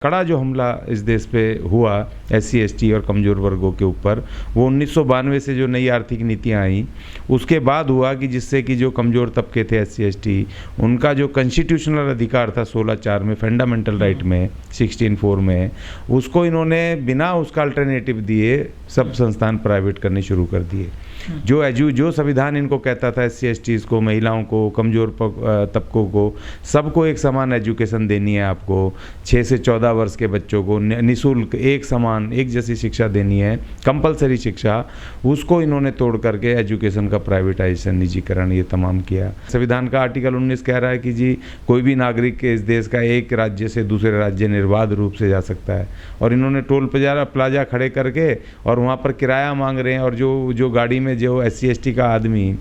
कड़ा जो हमला इस देश पे हुआ SC ST और कमज़ोर वर्गों के ऊपर, वो 1992 से जो नई आर्थिक नीतियाँ आई उसके बाद हुआ कि जिससे कि जो कमज़ोर तबके थे SC ST, उनका जो कॉन्स्टिट्यूशनल अधिकार था 16(4) में, फंडामेंटल राइट में 16(4) में, उसको इन्होंने बिना उसका अल्टरनेटिव दिए सब संस्थान प्राइवेट करने शुरू कर दिए। जो संविधान इनको कहता था SC STs को, महिलाओं को, कमज़ोर तबकों को, सबको एक समान एजुकेशन देनी है, आपको 6 से 14 वर्ष के बच्चों को निःशुल्क एक समान एक जैसी शिक्षा देनी है, कंपलसरी शिक्षा, उसको इन्होंने तोड़ करके एजुकेशन का प्राइवेटाइजेशन, निजीकरण, ये तमाम किया। संविधान का आर्टिकल 19 कह रहा है कि जी कोई भी नागरिक इस देश का एक राज्य से दूसरे राज्य निर्बाध रूप से जा सकता है, और इन्होंने टोल प्लाजा खड़े करके और वहाँ पर किराया मांग रहे हैं, और जो गाड़ी में जो SC ST का आदमी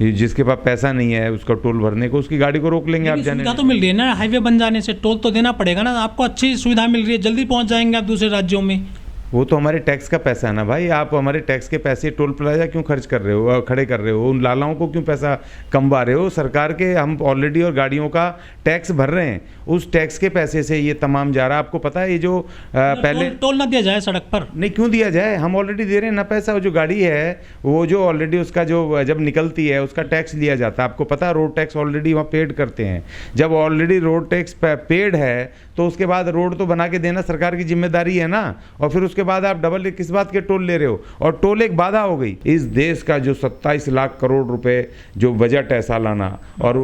जिसके पास पैसा नहीं है उसका टोल भरने को, उसकी गाड़ी को रोक लेंगे। आप जाने सुविधा तो मिल रही है ना, हाईवे बन जाने से टोल तो देना पड़ेगा ना, आपको अच्छी सुविधा मिल रही है, जल्दी पहुंच जाएंगे आप दूसरे राज्यों में। वो तो हमारे टैक्स का पैसा है ना भाई, आप हमारे टैक्स के पैसे टोल प्लाजा क्यों खर्च कर रहे हो, खड़े कर रहे हो, उन लालाओं को क्यों पैसा कमवा रहे हो? सरकार के हम ऑलरेडी और गाड़ियों का टैक्स भर रहे हैं, उस टैक्स के पैसे से ये तमाम जा रहा है। आपको पता है ये जो पहले टोल ना दिया जाए सड़क पर? नहीं, क्यों दिया जाए, हम ऑलरेडी दे रहे हैं ना पैसा। वो जो गाड़ी है वो जो ऑलरेडी उसका जो जब निकलती है उसका टैक्स लिया जाता है, आपको पता है रोड टैक्स ऑलरेडी वहाँ पेड करते हैं। जब ऑलरेडी रोड टैक्स पेड है तो उसके बाद रोड तो बना के देना सरकार की जिम्मेदारी है ना, और फिर उसके बाद आप डबल किस बात के टोल ले रहे हो? और टोल एक बाधा हो गई। इस देश का जो 27 लाख करोड़ रुपए जो बजट है सालाना, और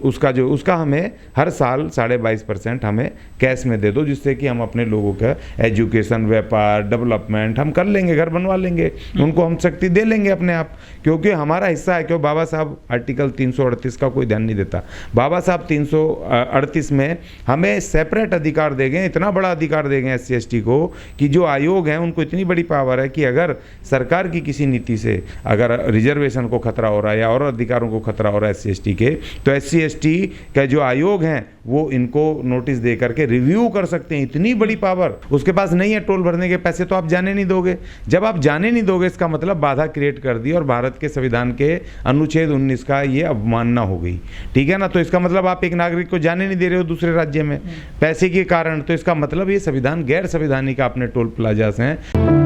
उसका हमें हर साल 22.5% हमें कैश में दे दो, जिससे कि हम अपने लोगों का एजुकेशन, व्यापार, डेवलपमेंट हम कर लेंगे, घर बनवा लेंगे, उनको हम शक्ति दे लेंगे अपने आप, क्योंकि हमारा हिस्सा है। क्यों? बाबा साहब आर्टिकल 338 का कोई ध्यान नहीं देता। बाबा साहब 338 में हमें सेपरेट अधिकार देंगे, इतना बड़ा अधिकार देंगे SC ST को कि जो आयोग हैं उनको इतनी बड़ी पावर है कि अगर सरकार की किसी नीति से अगर रिजर्वेशन को खतरा हो रहा है या और अधिकारों को खतरा हो रहा है SC ST के, तो SC ST का जो आयोग हैं वो इनको नोटिस दे करके रिव्यू कर सकते हैं। इतनी बड़ी पावर उसके पास नहीं है। टोल भरने के पैसे तो आप जाने नहीं दोगे। जब आप जाने नहीं दोगे इसका मतलब बाधा क्रिएट कर दी और भारत के संविधान के अनुच्छेद 19 का ये अवमानना हो गई, ठीक है ना? तो इसका मतलब आप एक नागरिक को जाने नहीं दे रहे हो दूसरे राज्य में पैसे के कारण, तो इसका मतलब ये संविधान गैर संवैधानिक आपने टोल प्लाजा से हैं।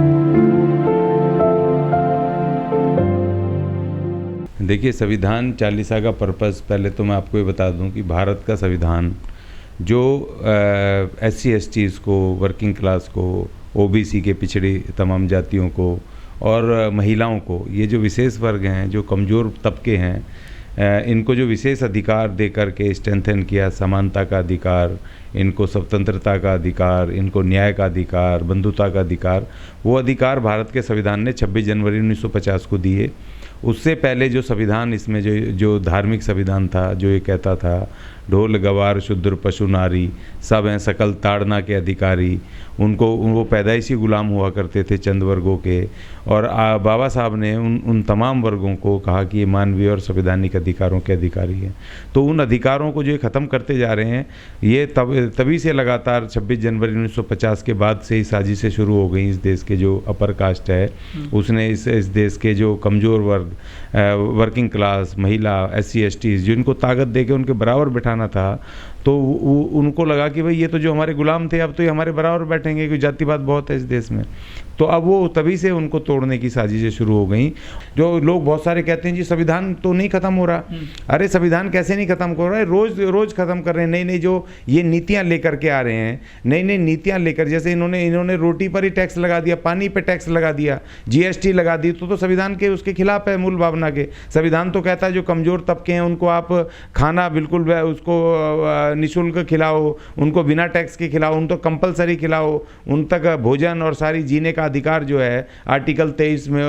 देखिए, संविधान 40 का पर्पस पहले तो मैं आपको ये बता दूं कि भारत का संविधान जो SC STs को, वर्किंग क्लास को, OBC के पिछड़ी तमाम जातियों को और महिलाओं को, ये जो विशेष वर्ग हैं, जो कमज़ोर तबके हैं, इनको जो विशेष अधिकार दे करके स्ट्रेंथन किया, समानता का अधिकार, इनको स्वतंत्रता का अधिकार, इनको न्याय का अधिकार, बंधुता का अधिकार, वो अधिकार भारत के संविधान ने 26 जनवरी 1950 को दिए। उससे पहले जो संविधान, इसमें जो धार्मिक संविधान था, जो ये कहता था ढोल गवार शूद्र पशु नारी सब हैं सकल ताड़ना के अधिकारी, वो पैदाइशी गुलाम हुआ करते थे चंद वर्गों के, और बाबा साहब ने उन तमाम वर्गों को कहा कि ये मानवीय और संवैधानिक अधिकारों के अधिकारी हैं। तो उन अधिकारों को जो ये ख़त्म करते जा रहे हैं, ये तभी से लगातार 26 जनवरी 1950 के बाद से ही साजिशें शुरू हो गई। इस देश के जो अपर कास्ट है उसने इस देश के जो कमज़ोर वर्ग, वर्किंग क्लास, महिला, SC STs जिनको ताकत दे के उनके बराबर बिठाना था, तो उनको लगा कि भाई ये तो जो हमारे गुलाम थे अब तो ये हमारे बराबर बैठेंगे, क्योंकि जातिवाद बहुत है इस देश में। तो अब वो तभी से उनको तोड़ने की साजिशें शुरू हो गई। जो लोग बहुत सारे कहते हैं जी संविधान तो नहीं ख़त्म हो रहा, अरे संविधान कैसे नहीं ख़त्म हो रहा है, रोज़ ख़त्म कर रहे हैं। नई जो ये नीतियाँ लेकर के आ रहे हैं, नई नीतियाँ लेकर, जैसे इन्होंने रोटी पर ही टैक्स लगा दिया, पानी पर टैक्स लगा दिया, GST लगा दी, तो संविधान के उसके खिलाफ है, मूल भावना के। संविधान तो कहता है जो कमज़ोर तबके हैं उनको आप खाना बिल्कुल उसको निःशुल्क खिलाओ, उनको बिना टैक्स के खिलाओ, उनको कंपलसरी खिलाओ, उन तक भोजन और सारी जीने का अधिकार जो है आर्टिकल 23 में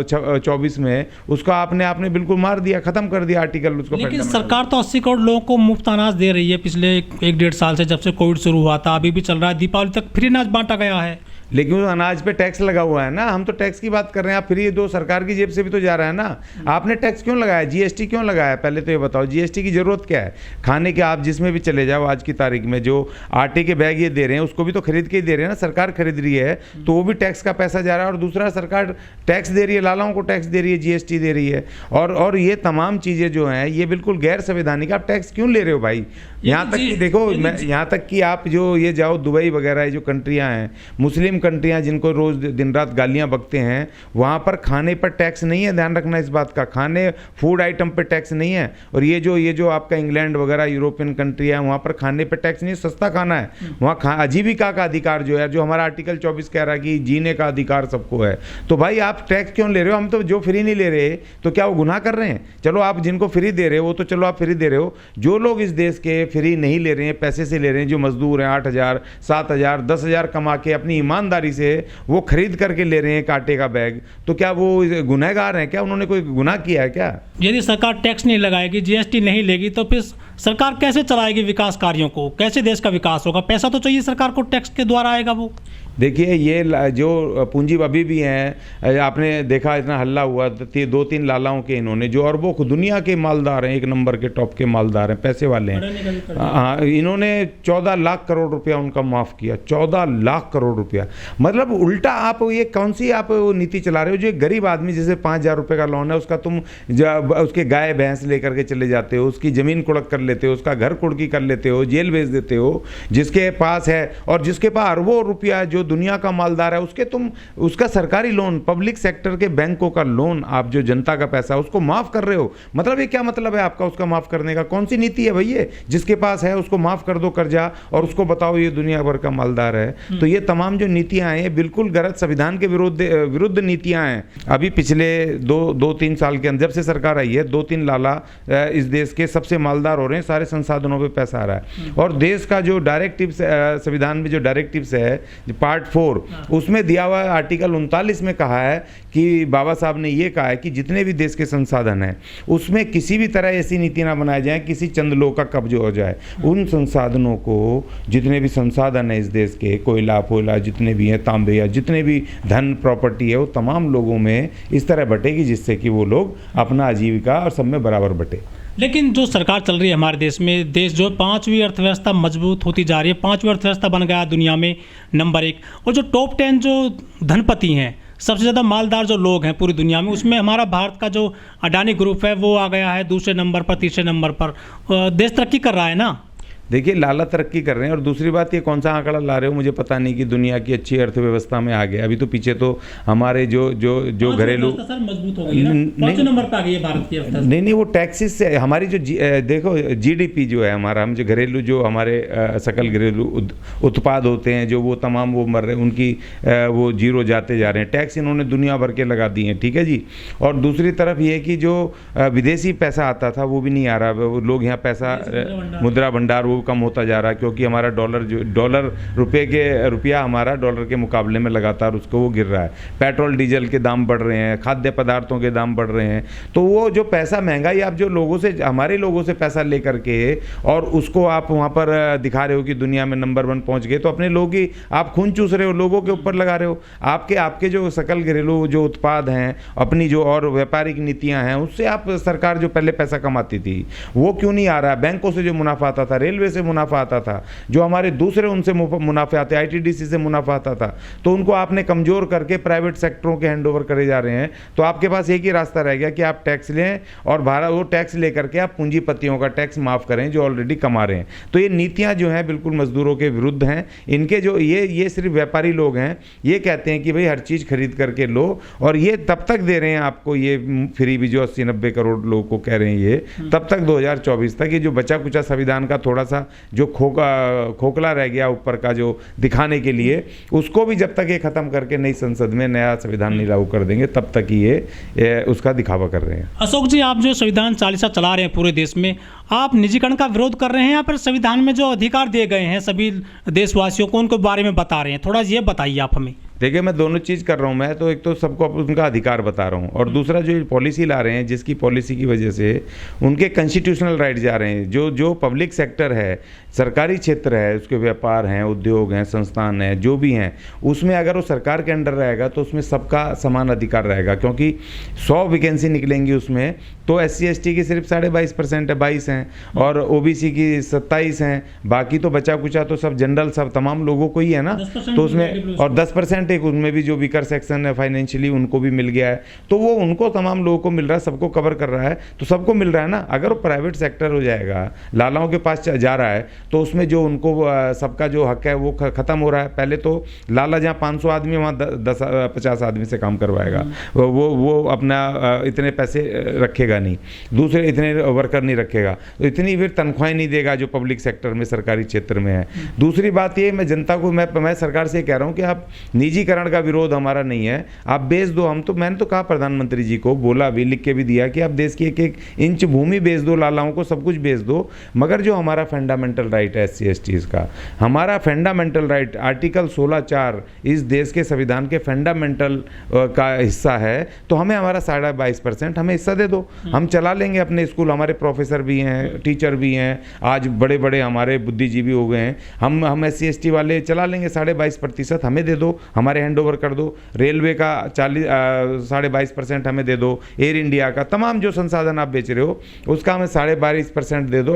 24 में, उसको आपने बिल्कुल मार दिया, खत्म कर दिया आर्टिकल उसको। लेकिन सरकार तो 80 करोड़ लोगों को मुफ्त अनाज दे रही है पिछले 1-1.5 साल से, जब से कोविड शुरू हुआ था, अभी भी चल रहा है, दीपावली तक फ्री अनाज बांटा गया है। लेकिन उस अनाज पे टैक्स लगा हुआ है ना, हम तो टैक्स की बात कर रहे हैं। आप फ्री दो, सरकार की जेब से भी तो जा रहा है ना। आपने टैक्स क्यों लगाया, जीएसटी क्यों लगाया, पहले तो ये बताओ, जीएसटी की जरूरत क्या है? खाने के आप जिसमें भी चले जाओ आज की तारीख में, जो आटे के बैग ये दे रहे हैं उसको भी तो खरीद के ही दे रहे हैं ना, सरकार खरीद रही है, तो वो भी टैक्स का पैसा जा रहा है। और दूसरा, सरकार टैक्स दे रही है, लालाओं को टैक्स दे रही है, जीएसटी दे रही है, और ये तमाम चीज़ें जो हैं ये बिल्कुल गैर संवैधानिक। आप टैक्स क्यों ले रहे हो भाई? यहाँ तक कि देखो, यहाँ तक कि आप जो ये जाओ दुबई वगैरह जो कंट्रियाँ हैं, मुस्लिम कंट्रियाँ जिनको रोज़ दिन रात गालियाँ बकते हैं, वहाँ पर खाने पर टैक्स नहीं है। ध्यान रखना इस बात का, खाने फूड आइटम पर टैक्स नहीं है। और ये जो आपका इंग्लैंड वगैरह यूरोपियन कंट्री है, वहाँ पर खाने पर टैक्स नहीं है, सस्ता खाना है। वहाँ आजीविका का अधिकार जो है, जो हमारा आर्टिकल 24 कह रहा है कि जीने का अधिकार सबको है। तो भाई आप टैक्स क्यों ले रहे हो? हम तो जो फ्री नहीं ले रहे, तो क्या वो गुनाह कर रहे हैं? चलो आप जिनको फ्री दे रहे हो, तो चलो आप फ्री दे रहे हो। जो लोग इस देश के फ्री नहीं ले रहे हैं, पैसे से ले रहे हैं, जो मजदूर हैं 8,000 7,000 10,000 कमा के अपनी ईमानदारी से वो खरीद करके ले रहे हैं कांटे का बैग, तो क्या वो गुनहगार हैं? क्या उन्होंने कोई गुनाह किया है क्या? यदि सरकार टैक्स नहीं लगाएगी, जीएसटी नहीं लेगी, तो फिर सरकार कैसे चलाएगी विकास कार्यों को? कैसे देश का विकास होगा? पैसा तो चाहिए सरकार को, टैक्स के द्वारा आएगा वो। देखिए, ये जो पूंजी अभी भी हैं, आपने देखा इतना हल्ला हुआ, 2-3 लालाओं के इन्होंने, जो और वो दुनिया के मालदार हैं, एक नंबर के टॉप के मालदार हैं, पैसे वाले हैं। हाँ, इन्होंने 14 लाख करोड़ रुपया उनका माफ़ किया, 14 लाख करोड़ रुपया। मतलब उल्टा आप ये कौन सी आप नीति चला रहे हो? जो एक गरीब आदमी जैसे 5,000 रुपये का लोन है, उसका तुम उसके गाय भैंस लेकर के चले जाते हो, उसकी ज़मीन कुड़क कर लेते हो, उसका घर कुड़की कर लेते हो, जेल भेज देते हो। जिसके पास है और जिसके पास अरबों रुपया जो दुनिया का मालदार है, उसका सरकारी लोन, पब्लिक सेक्टर के बैंकों का लोन, आप जो जनता का पैसा उसको माफ कर रहे हो। मतलब ये क्या मतलब है आपका उसका माफ करने का? कौन सी नीति है भैया? जिसके पास है उसको माफ कर दो कर्जा, और उसको बताओ ये दुनिया भर का मालदार है। तो ये तमाम जो नीतियां हैं बिल्कुल गलत, संविधान के विरुद्ध नीतियां हैं। अभी पिछले 2-3 साल के अंदर, जब से सरकार आई है, 2-3 लाला इस देश के सबसे मालदार हो रहे हैं, सारे संसाधनों पे पैसा आ रहा है। और देश का जो डायरेक्टिव्स, संविधान में जो डायरेक्टिव्स है पार्ट 4, उसमें दिया हुआ आर्टिकल 39 में कहा है कि बाबा साहब ने ये कहा है कि जितने भी देश के संसाधन हैं उसमें किसी भी तरह ऐसी नीति ना बनाई जाए किसी चंद लोग का कब्जा हो जाए। उन संसाधनों को, जितने भी संसाधन है इस देश के, कोयला फोयला जितने भी हैं, तांबे या जितने भी धन प्रॉपर्टी है, वो तमाम लोगों में इस तरह बटेगी जिससे कि वो लोग अपना आजीविका और सब में बराबर बटे। लेकिन जो सरकार चल रही है हमारे देश में, देश जो 5वीं अर्थव्यवस्था मजबूत होती जा रही है, 5वीं अर्थव्यवस्था बन गया दुनिया में नंबर 1, और जो टॉप 10 जो धनपति हैं, सबसे ज़्यादा मालदार जो लोग हैं पूरी दुनिया में, उसमें हमारा भारत का जो अडानी ग्रुप है वो आ गया है दूसरे नंबर पर, तीसरे नंबर पर। देश तरक्की कर रहा है ना। देखिए, लाला तरक्की कर रहे हैं। और दूसरी बात, ये कौन सा आंकड़ा ला रहे हो मुझे पता नहीं कि दुनिया की अच्छी अर्थव्यवस्था में आ गए। अभी तो पीछे तो हमारे जो घरेलू मजबूत हो गई है ना, 5वें नंबर पर आ गई है भारत की अर्थव्यवस्था। नहीं, वो टैक्सेस से हमारी जो देखो जीडीपी जो है हमारा, हम जो घरेलू, जो हमारे सकल घरेलू उत्पाद होते हैं, जो वो तमाम वो मर रहे, उनकी वो जीरो जाते जा रहे हैं। टैक्स इन्होंने दुनिया भर के लगा दिए हैं, ठीक है जी। और दूसरी तरफ ये कि जो विदेशी पैसा आता था वो भी नहीं आ रहा। वो लोग यहाँ पैसा, मुद्रा भंडार कम होता जा रहा है, क्योंकि हमारा रुपया हमारा डॉलर के मुकाबले में लगातार उसको वो गिर रहा है। पेट्रोल डीजल के दाम बढ़ रहे हैं, खाद्य पदार्थों के दाम बढ़ रहे हैं। तो वो जो पैसा, महंगाई, आप जो लोगों से, हमारे लोगों से पैसा लेकर के और उसको आप वहाँ पर दिखा रहे हो कि दुनिया में नंबर 1 पहुँच गए, तो अपने लोग ही आप खून चूस रहे हो, लोगों के ऊपर लगा रहे हो। आपके जो सकल घरेलू जो उत्पाद हैं, अपनी जो और व्यापारिक नीतियाँ हैं, उससे आप सरकार जो पहले पैसा कमाती थी वो क्यों नहीं आ रहा है? बैंकों से जो मुनाफा आता था, रेलवे से मुनाफा आता था, जो हमारे दूसरे उनसे मुनाफे आते, आईटीडीसी से मुनाफा आता था, तो उनको आपने कमजोर करके प्राइवेट सेक्टरों के हैंडओवर करे जा रहे हैं। तो आपके पास एक ही रास्ता रह गया कि आप टैक्स लें और वो टैक्स लेकर के आप पूंजीपतियों का टैक्स माफ करें जो ऑलरेडी कमा रहे हैं। तो ये नीतियां जो हैं बिल्कुल मजदूरों के विरुद्ध हैं। इनके जो ये सिर्फ व्यापारी लोग हैं, ये कहते हैं कि भाई हर चीज़ खरीद करके लो, और ये तब तक दे रहे हैं आपको ये फ्री भी, जो 80-90 करोड़ लोगों को कह रहे हैं ये, तब तक 2024 तक। ये जो बचा कुचा संविधान का थोड़ा सा जो खोखला रह गया ऊपर का जो दिखाने के लिए, उसको भी जब तक ये खत्म करके नई संसद में नया संविधान नहीं लागू कर देंगे, तब तक ही ये उसका दिखावा कर रहे हैं। अशोक जी, आप जो संविधान 40 चला रहे हैं पूरे देश में, आप निजीकरण का विरोध कर रहे हैं या फिर संविधान में जो अधिकार दिए गए हैं सभी देशवासियों को, उनके बारे में बता रहे हैं? थोड़ा ये बताइए आप हमें। देखिए मैं दोनों चीज़ कर रहा हूँ। मैं तो एक तो सबको उनका अधिकार बता रहा हूँ, और दूसरा जो पॉलिसी ला रहे हैं, जिसकी पॉलिसी की वजह से उनके कॉन्स्टिट्यूशनल राइट जा रहे हैं। जो जो पब्लिक सेक्टर है, सरकारी क्षेत्र है, उसके व्यापार हैं, उद्योग हैं, संस्थान हैं, जो भी हैं, उसमें अगर वो सरकार के अंडर रहेगा तो उसमें सबका समान अधिकार रहेगा। क्योंकि 100 वैकेंसी निकलेंगी उसमें, तो SC ST की सिर्फ 22.5% है, 22 हैं, और OBC की 27 हैं, बाकी तो बचा कुचा तो सब जनरल, सब तमाम लोगों को ही है ना। तो उसमें और 10% एक उनमें भी जो वीकर सेक्शन है फाइनेंशियली, उनको भी मिल गया है, तो वो उनको तमाम लोगों को मिल रहा है, सबको कवर कर रहा है, तो सबको मिल रहा है ना। अगर वो प्राइवेट सेक्टर हो जाएगा, लालाओं के पास जा रहा है, तो उसमें जो उनको सबका जो हक है वो खत्म हो रहा है। पहले तो लाला जहाँ 500 आदमी, वहाँ 50 आदमी से काम करवाएगा, वो अपना इतने पैसे रखेगा नहीं, दूसरे इतने वर्कर नहीं रखेगा, तो इतनी फिर तनख्वाहें नहीं देगा जो पब्लिक सेक्टर में, सरकारी क्षेत्र में है। दूसरी बात ये, मैं जनता को, मैं सरकार से कह रहा हूँ कि आप, निजीकरण का विरोध हमारा नहीं है, आप बेच दो। मैंने तो कहा प्रधानमंत्री जी को, बोला भी, लिख के भी दिया कि आप देश की एक एक इंच भूमि बेच दो, लालाओं को सब कुछ बेच दो, मगर जो हमारा फंडामेंटल राइट है SC STs का, हमारा फंडामेंटल राइट आर्टिकल 16(4) इस देश के संविधान के फंडामेंटल का हिस्सा है, तो हमें हमारा 22.5% हमें हिस्सा दे दो। हम चला लेंगे अपने स्कूल, हमारे प्रोफेसर भी हैं, टीचर भी हैं, आज बड़े बड़े हमारे बुद्धिजीवी हो गए हैं, हम SC ST वाले चला लेंगे, 22.5% हमें दे दो, हमारे हैंड ओवर कर दो। रेलवे का 22.5% हमें दे दो, एयर इंडिया का, तमाम जो संसाधन आप बेच रहे हो उसका हमें 22.5% दे दो।